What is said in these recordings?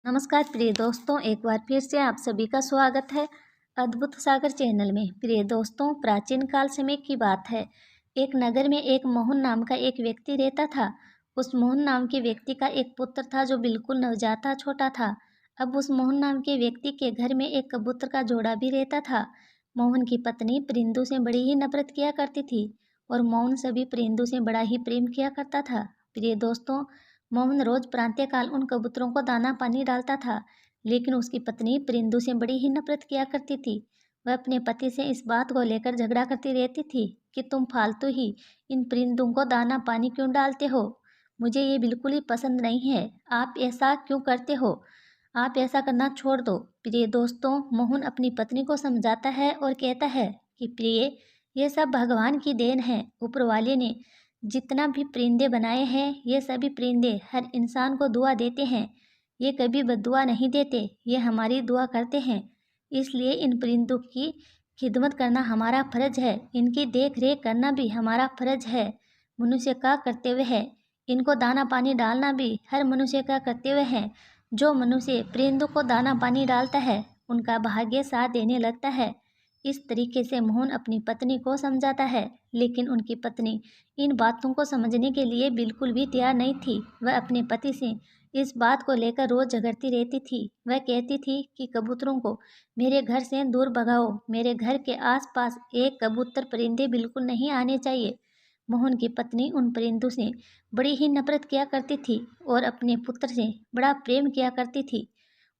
नमस्कार प्रिय दोस्तों, एक बार फिर से आप सभी का स्वागत है अद्भुत सागर चैनल में। प्रिय दोस्तों, प्राचीन काल समय की बात है। एक नगर में एक मोहन नाम का एक व्यक्ति रहता था। उस मोहन नाम के व्यक्ति का एक पुत्र था जो बिल्कुल नवजाता छोटा था। अब उस मोहन नाम के व्यक्ति के घर में एक कबूतर का जोड़ा भी रहता था। मोहन की पत्नी परिंदों से बड़ी ही नफरत किया करती थी और मोहन सभी परिंदों से बड़ा ही प्रेम किया करता था। प्रिय दोस्तों, मोहन रोज प्रातःकाल उन कबूतरों को दाना पानी डालता था, लेकिन उसकी पत्नी परिंदों से बड़ी ही नफरत किया करती थी। वह अपने पति से इस बात को लेकर झगड़ा करती रहती थी कि तुम फालतू ही इन परिंदों को दाना पानी क्यों डालते हो। मुझे ये बिल्कुल ही पसंद नहीं है। आप ऐसा क्यों करते हो? आप ऐसा करना छोड़ दो। प्रिय दोस्तों, मोहन अपनी पत्नी को समझाता है और कहता है कि प्रिय, ये सब भगवान की देन है। ऊपर वाले ने जितना भी परिंदे बनाए हैं, ये सभी परिंदे हर इंसान को दुआ देते हैं। ये कभी बद्दुआ नहीं देते, ये हमारी दुआ करते हैं। इसलिए इन परिंदों की खिदमत करना हमारा फर्ज है। इनकी देख रेख करना भी हमारा फर्ज है। मनुष्य का कर्तव्य है। इनको दाना पानी डालना भी हर मनुष्य का कर्तव्य है। जो मनुष्य परिंदों को दाना पानी डालता है, उनका भाग्य साथ देने लगता है। इस तरीके से मोहन अपनी पत्नी को समझाता है, लेकिन उनकी पत्नी इन बातों को समझने के लिए बिल्कुल भी तैयार नहीं थी। वह अपने पति से इस बात को लेकर रोज झगड़ती रहती थी। वह कहती थी कि कबूतरों को मेरे घर से दूर भगाओ। मेरे घर के आसपास एक कबूतर परिंदे बिल्कुल नहीं आने चाहिए। मोहन की पत्नी उन परिंदों से बड़ी ही नफरत किया करती थी और अपने पुत्र से बड़ा प्रेम किया करती थी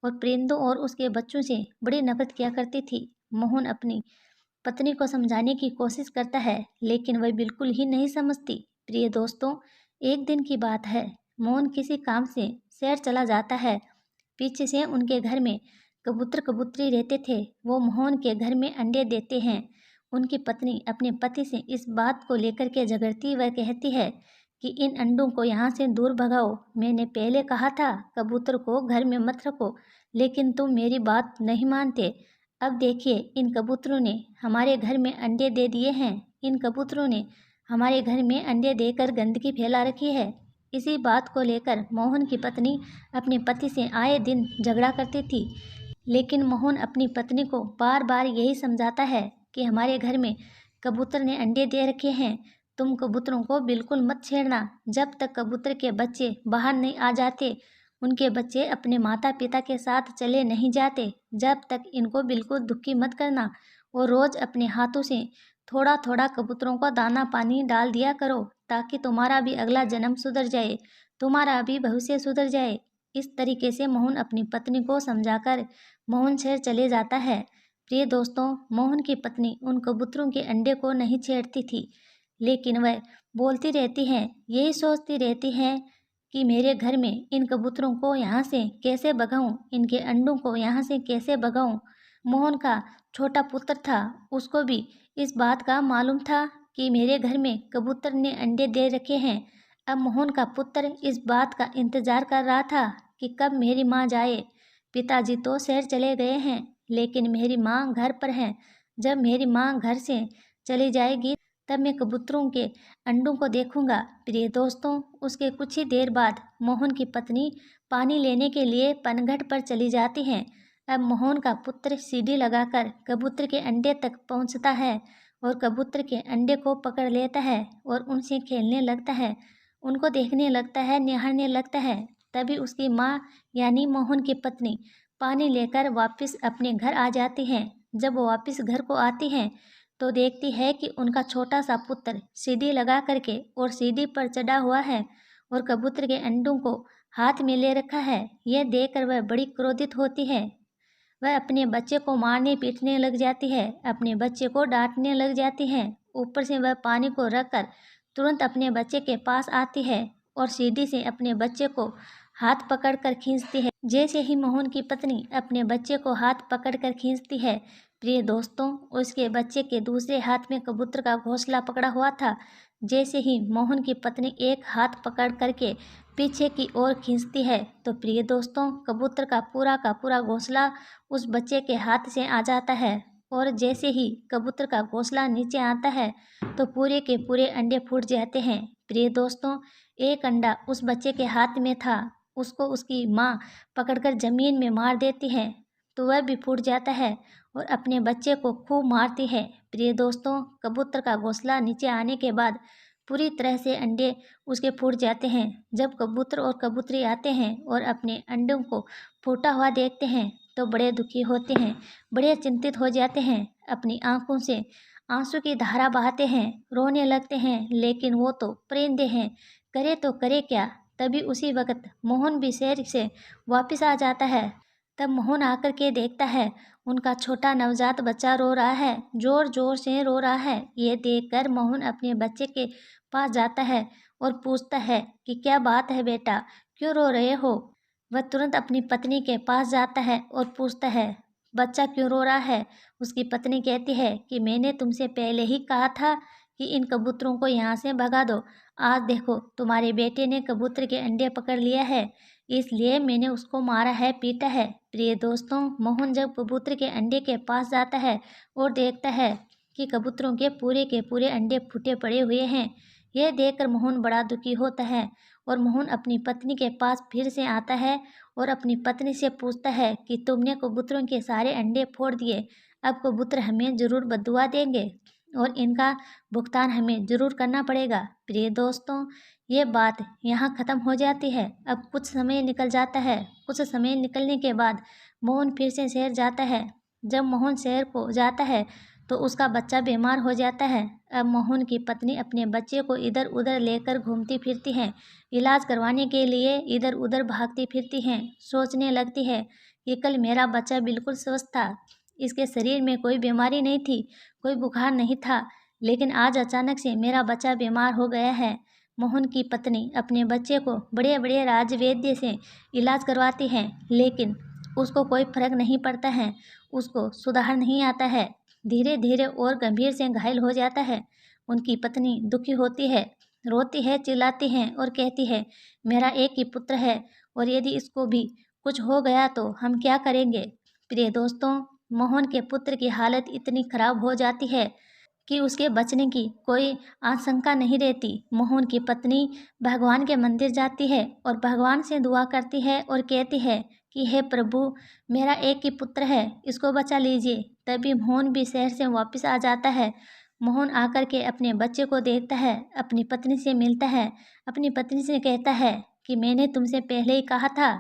और परिंदों और उसके बच्चों से बड़ी नफरत किया करती थी। मोहन अपनी पत्नी को समझाने की कोशिश करता है, लेकिन वह बिल्कुल ही नहीं समझती। प्रिय दोस्तों, एक दिन की बात है। मोहन किसी काम से शहर चला जाता है। पीछे से उनके घर में कबूतर कबूतरी रहते थे। वो मोहन के घर में अंडे देते हैं। उनकी पत्नी अपने पति से इस बात को लेकर के झगड़ती वह कहती है कि इन अंडों को यहाँ से दूर भगाओ। मैंने पहले कहा था कबूतर को घर में मत रखो, लेकिन तुम मेरी बात नहीं मानते। अब देखिए, इन कबूतरों ने हमारे घर में अंडे दे दिए हैं। इन कबूतरों ने हमारे घर में अंडे देकर गंदगी फैला रखी है। इसी बात को लेकर मोहन की पत्नी अपने पति से आए दिन झगड़ा करती थी, लेकिन मोहन अपनी पत्नी को बार बार यही समझाता है कि हमारे घर में कबूतर ने अंडे दे रखे हैं। तुम कबूतरों को बिल्कुल मत छेड़ना। जब तक कबूतर के बच्चे बाहर नहीं आ जाते, उनके बच्चे अपने माता पिता के साथ चले नहीं जाते, जब तक इनको बिल्कुल दुखी मत करना और रोज़ अपने हाथों से थोड़ा थोड़ा कबूतरों को दाना पानी डाल दिया करो, ताकि तुम्हारा भी अगला जन्म सुधर जाए, तुम्हारा भी भविष्य सुधर जाए। इस तरीके से मोहन अपनी पत्नी को समझाकर मोहन शहर चले जाता है। प्रिय दोस्तों, मोहन की पत्नी उन कबूतरों के अंडे को नहीं छेड़ती थी, लेकिन वह बोलती रहती हैं, यही सोचती रहती हैं कि मेरे घर में इन कबूतरों को यहाँ से कैसे भगाऊं, इनके अंडों को यहाँ से कैसे भगाऊं। मोहन का छोटा पुत्र था, उसको भी इस बात का मालूम था कि मेरे घर में कबूतर ने अंडे दे रखे हैं। अब मोहन का पुत्र इस बात का इंतजार कर रहा था कि कब मेरी माँ जाए। पिताजी तो शहर चले गए हैं, लेकिन मेरी माँ घर पर है। जब मेरी माँ घर से चली जाएगी, तब मैं कबूतरों के अंडों को देखूंगा। प्रिय दोस्तों, उसके कुछ ही देर बाद मोहन की पत्नी पानी लेने के लिए पनघट पर चली जाती हैं। अब मोहन का पुत्र सीढ़ी लगाकर कबूतर के अंडे तक पहुंचता है और कबूतर के अंडे को पकड़ लेता है और उनसे खेलने लगता है, उनको देखने लगता है, निहारने लगता है। तभी उसकी माँ यानी मोहन की पत्नी पानी लेकर वापस अपने घर आ जाती हैं। जब वो वापस घर को आती हैं, तो देखती है कि उनका छोटा सा पुत्र सीढ़ी लगा करके और सीढ़ी पर चढ़ा हुआ है और कबूतर के अंडों को हाथ में ले रखा है। यह देखकर वह बड़ी क्रोधित होती है। वह अपने बच्चे को मारने पीटने लग जाती है, अपने बच्चे को डांटने लग जाती है। ऊपर से वह पानी को रखकर तुरंत अपने बच्चे के पास आती है और सीढ़ी से अपने बच्चे को हाथ पकड़कर खींचती है। जैसे ही मोहन की पत्नी अपने बच्चे को हाथ पकड़कर खींचती है, प्रिय दोस्तों, उसके बच्चे के दूसरे हाथ में कबूतर का घोंसला पकड़ा हुआ था। जैसे ही मोहन की पत्नी एक हाथ पकड़ करके पीछे की ओर खींचती है, तो प्रिय दोस्तों, कबूतर का पूरा घोंसला उस बच्चे के हाथ से आ जाता है और जैसे ही कबूतर का घोंसला नीचे आता है, तो पूरे के पूरे अंडे फूट जाते हैं। प्रिय दोस्तों, एक अंडा उस बच्चे के हाथ में था, उसको उसकी माँ पकड़कर ज़मीन में मार देती है तो वह भी फूट जाता है और अपने बच्चे को खूब मारती है। प्रिय दोस्तों, कबूतर का घोंसला नीचे आने के बाद पूरी तरह से अंडे उसके फूट जाते हैं। जब कबूतर और कबूतरी आते हैं और अपने अंडों को फूटा हुआ देखते हैं तो बड़े दुखी होते हैं, बड़े चिंतित हो जाते हैं, अपनी आंखों से आंसू की धारा बहाते हैं, रोने लगते हैं। लेकिन वो तो परिंदे हैं, करे तो करे क्या। तभी उसी वक्त मोहन भी शहर से वापस आ जाता है। तब मोहन आकर के देखता है उनका छोटा नवजात बच्चा रो रहा है, जोर जोर से रो रहा है। ये देखकर मोहन अपने बच्चे के पास जाता है और पूछता है कि क्या बात है बेटा, क्यों रो रहे हो। वह तुरंत अपनी पत्नी के पास जाता है और पूछता है बच्चा क्यों रो रहा है। उसकी पत्नी कहती है कि मैंने तुमसे पहले ही कहा था कि इन कबूतरों को यहाँ से भगा दो। आज देखो तुम्हारे बेटे ने कबूतर के अंडे पकड़ लिया है, इसलिए मैंने उसको मारा है, पीटा है। प्रिय दोस्तों, मोहन जब कबूतर के अंडे के पास जाता है और देखता है कि कबूतरों के पूरे अंडे फूटे पड़े हुए हैं, यह देखकर मोहन बड़ा दुखी होता है और मोहन अपनी पत्नी के पास फिर से आता है और अपनी पत्नी से पूछता है कि तुमने कबूतरों के सारे अंडे फोड़ दिए, अब कबूतर हमें ज़रूर बद्दुआ देंगे और इनका भुगतान हमें ज़रूर करना पड़ेगा। प्रिय दोस्तों, ये बात यहाँ ख़त्म हो जाती है। अब कुछ समय निकल जाता है। कुछ समय निकलने के बाद मोहन फिर से शहर जाता है। जब मोहन शहर को जाता है तो उसका बच्चा बीमार हो जाता है। अब मोहन की पत्नी अपने बच्चे को इधर उधर लेकर घूमती फिरती हैं, इलाज करवाने के लिए इधर उधर भागती फिरती हैं। सोचने लगती है कि कल मेरा बच्चा बिल्कुल स्वस्थ था, इसके शरीर में कोई बीमारी नहीं थी, कोई बुखार नहीं था, लेकिन आज अचानक से मेरा बच्चा बीमार हो गया है। मोहन की पत्नी अपने बच्चे को बड़े बड़े राजवैद्य से इलाज करवाती है, लेकिन उसको कोई फर्क नहीं पड़ता है, उसको सुधार नहीं आता है, धीरे धीरे और गंभीर से घायल हो जाता है। उनकी पत्नी दुखी होती है, रोती है, चिल्लाती है और कहती है मेरा एक ही पुत्र है और यदि इसको भी कुछ हो गया तो हम क्या करेंगे। प्रिय दोस्तों, मोहन के पुत्र की हालत इतनी खराब हो जाती है कि उसके बचने की कोई आशंका नहीं रहती। मोहन की पत्नी भगवान के मंदिर जाती है और भगवान से दुआ करती है और कहती है कि हे प्रभु, मेरा एक ही पुत्र है, इसको बचा लीजिए। तभी मोहन भी शहर से वापस आ जाता है। मोहन आकर के अपने बच्चे को देखता है, अपनी पत्नी से मिलता है, अपनी पत्नी से कहता है कि मैंने तुमसे पहले ही कहा था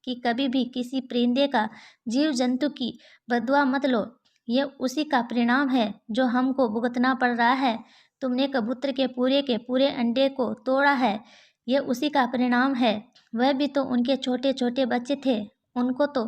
कि कभी भी किसी परिंदे का, जीव जंतु की बदुआ मत लो, ये उसी का परिणाम है जो हमको भुगतना पड़ रहा है। तुमने कबूतर के पूरे अंडे को तोड़ा है, ये उसी का परिणाम है। वह भी तो उनके छोटे छोटे बच्चे थे, उनको तो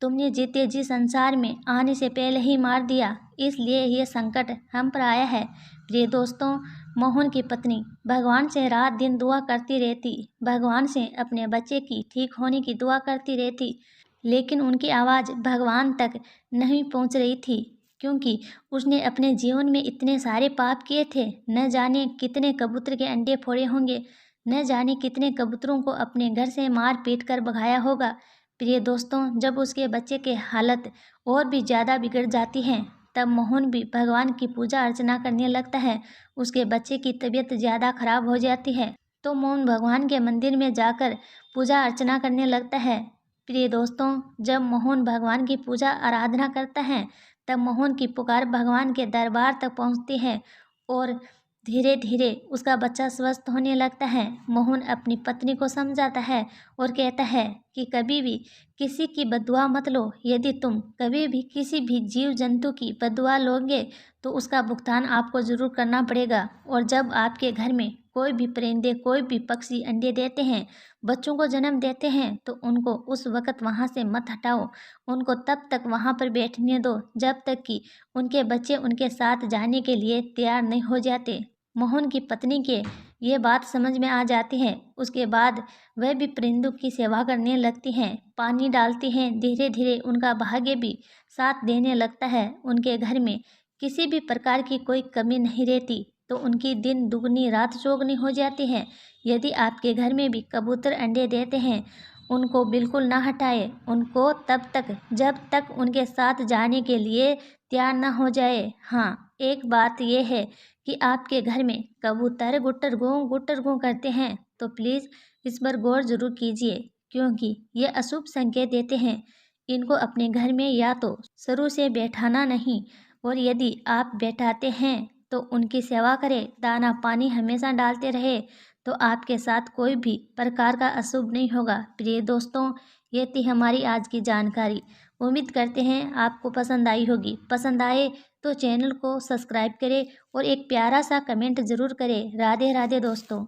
तुमने जीते जी संसार में आने से पहले ही मार दिया, इसलिए ये संकट हम पर आया है। प्रिय दोस्तों, मोहन की पत्नी भगवान से रात दिन दुआ करती रहती, भगवान से अपने बच्चे की ठीक होने की दुआ करती रहती, लेकिन उनकी आवाज़ भगवान तक नहीं पहुंच रही थी, क्योंकि उसने अपने जीवन में इतने सारे पाप किए थे। न जाने कितने कबूतर के अंडे फोड़े होंगे, न जाने कितने कबूतरों को अपने घर से मार पीट कर भगाया होगा। प्रिय दोस्तों, जब उसके बच्चे की हालत और भी ज़्यादा बिगड़ जाती है तब मोहन भी भगवान की पूजा अर्चना करने लगता है। उसके बच्चे की तबीयत ज़्यादा खराब हो जाती है तो मोहन भगवान के मंदिर में जाकर पूजा अर्चना करने लगता है। प्रिय दोस्तों, जब मोहन भगवान की पूजा आराधना करता है तब मोहन की पुकार भगवान के दरबार तक पहुंचती है और धीरे धीरे उसका बच्चा स्वस्थ होने लगता है। मोहन अपनी पत्नी को समझाता है और कहता है कि कभी भी किसी की बद्दुआ मत लो, यदि तुम कभी भी किसी भी जीव जंतु की बद्दुआ लोगे तो उसका भुगतान आपको ज़रूर करना पड़ेगा। और जब आपके घर में कोई भी परिंदे, कोई भी पक्षी अंडे देते हैं, बच्चों को जन्म देते हैं, तो उनको उस वक़्त वहाँ से मत हटाओ, उनको तब तक वहाँ पर बैठने दो जब तक कि उनके बच्चे उनके साथ जाने के लिए तैयार नहीं हो जाते। मोहन की पत्नी के ये बात समझ में आ जाती है। उसके बाद वह भी परिंदों की सेवा करने लगती हैं, पानी डालती हैं, धीरे धीरे उनका भाग्य भी साथ देने लगता है। उनके घर में किसी भी प्रकार की कोई कमी नहीं रहती, तो उनकी दिन दुगनी रात चौगनी हो जाती है। यदि आपके घर में भी कबूतर अंडे देते हैं, उनको बिल्कुल ना हटाए, उनको तब तक जब तक उनके साथ जाने के लिए तैयार ना हो जाए। हाँ, एक बात यह है कि आपके घर में कबूतर गुट्टर गूं करते हैं तो प्लीज़ इस पर गौर ज़रूर कीजिए क्योंकि ये अशुभ संकेत देते हैं। इनको अपने घर में या तो शुरू से बैठाना नहीं, और यदि आप बैठाते हैं तो उनकी सेवा करें, दाना पानी हमेशा डालते रहे, तो आपके साथ कोई भी प्रकार का अशुभ नहीं होगा। प्रिय दोस्तों, ये थी हमारी आज की जानकारी। उम्मीद करते हैं आपको पसंद आई होगी। पसंद आए तो चैनल को सब्सक्राइब करें और एक प्यारा सा कमेंट ज़रूर करें। राधे राधे दोस्तों।